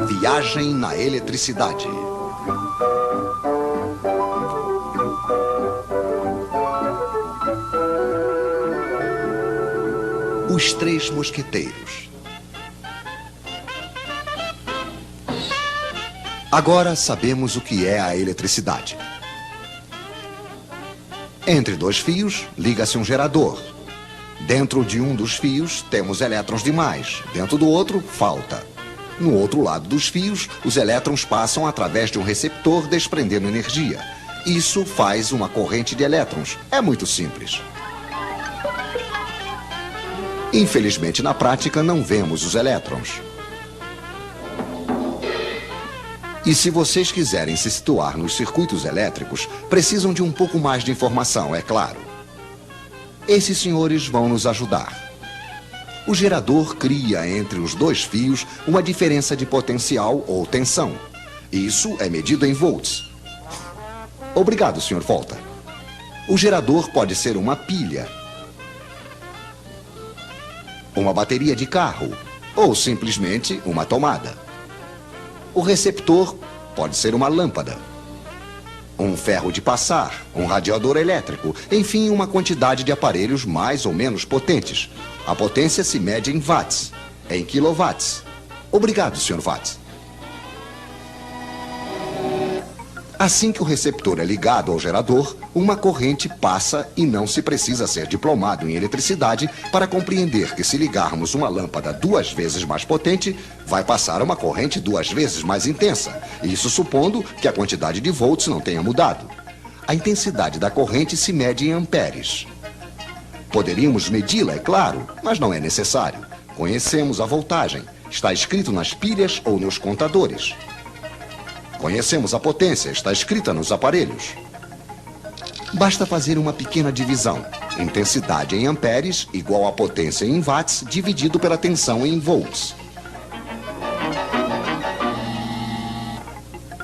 Viagem na eletricidade. Os Três Mosqueteiros. Agora sabemos o que é a eletricidade. Entre dois fios, liga-se um gerador. Dentro de um dos fios, temos elétrons demais. Dentro do outro, falta. No outro lado dos fios, os elétrons passam através de um receptor desprendendo energia. Isso faz uma corrente de elétrons. É muito simples. Infelizmente, na prática, não vemos os elétrons. E se vocês quiserem se situar nos circuitos elétricos, precisam de um pouco mais de informação, é claro. Esses senhores vão nos ajudar. O gerador cria entre os dois fios uma diferença de potencial ou tensão. Isso é medido em volts. Obrigado, Sr. Volta. O gerador pode ser uma pilha, uma bateria de carro ou simplesmente uma tomada. O receptor pode ser uma lâmpada, um ferro de passar, um radiador elétrico, enfim, uma quantidade de aparelhos mais ou menos potentes. A potência se mede em watts, em quilowatts. Obrigado, Sr. Watts. Assim que o receptor é ligado ao gerador, uma corrente passa e não se precisa ser diplomado em eletricidade para compreender que se ligarmos uma lâmpada 2 vezes mais potente, vai passar uma corrente 2 vezes mais intensa. Isso supondo que a quantidade de volts não tenha mudado. A intensidade da corrente se mede em amperes. Poderíamos medi-la, é claro, mas não é necessário. Conhecemos a voltagem. Está escrito nas pilhas ou nos contadores. Conhecemos a potência, está escrita nos aparelhos. Basta fazer uma pequena divisão. Intensidade em amperes igual a potência em watts dividido pela tensão em volts.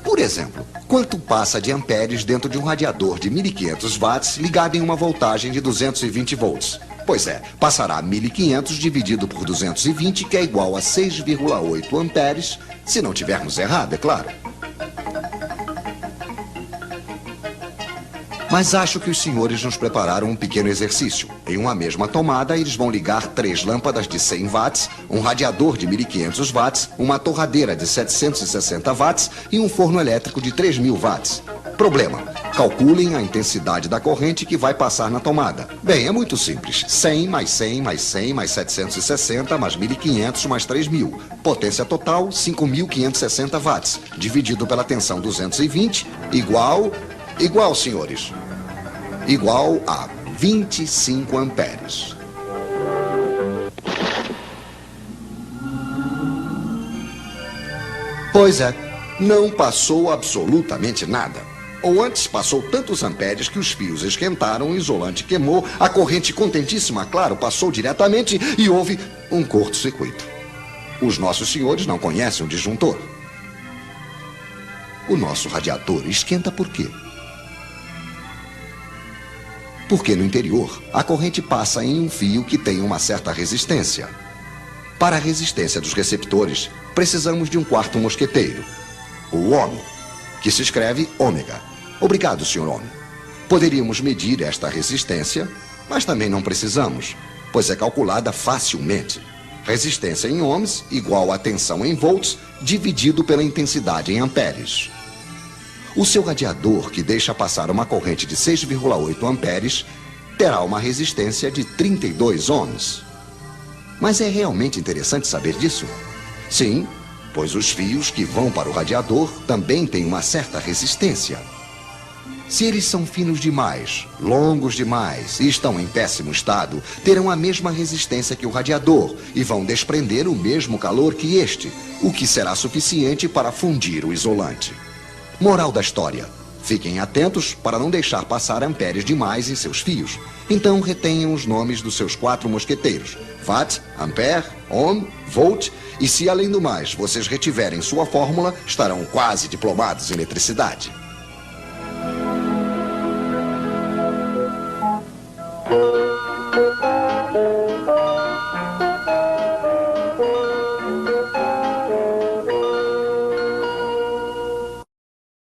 Por exemplo, quanto passa de amperes dentro de um radiador de 1500 watts ligado em uma voltagem de 220 volts? Pois é, passará 1500 dividido por 220, que é igual a 6,8 amperes, se não tivermos errado, é claro. Mas acho que os senhores nos prepararam um pequeno exercício. Em uma mesma tomada, eles vão ligar 3 lâmpadas de 100 watts, um radiador de 1500 watts, uma torradeira de 760 watts e um forno elétrico de 3000 watts. Problema: calculem a intensidade da corrente que vai passar na tomada. Bem, é muito simples. 100 mais 100 mais 100 mais 760 mais 1500 mais 3000. Potência total, 5560 watts. Dividido pela tensão 220, igual, senhores, igual a 25 amperes. Pois é, não passou absolutamente nada. Ou antes, passou tantos amperes que os fios esquentaram, o isolante queimou, a corrente contentíssima, claro, passou diretamente e houve um curto-circuito. Os nossos senhores não conhecem o disjuntor. O nosso radiador esquenta por quê? Porque no interior, a corrente passa em um fio que tem uma certa resistência. Para a resistência dos receptores, precisamos de um quarto mosqueteiro, o ohm, que se escreve ômega. Obrigado, Sr. Ohm. Poderíamos medir esta resistência, mas também não precisamos, pois é calculada facilmente. Resistência em ohms igual a tensão em volts dividido pela intensidade em amperes. O seu radiador, que deixa passar uma corrente de 6,8 amperes, terá uma resistência de 32 ohms. Mas é realmente interessante saber disso? Sim, pois os fios que vão para o radiador também têm uma certa resistência. Se eles são finos demais, longos demais e estão em péssimo estado, terão a mesma resistência que o radiador e vão desprender o mesmo calor que este, o que será suficiente para fundir o isolante. Moral da história: fiquem atentos para não deixar passar amperes demais em seus fios. Então retenham os nomes dos seus 4 mosqueteiros: watt, ampere, ohm, volt, e se além do mais vocês retiverem sua fórmula, estarão quase diplomados em eletricidade.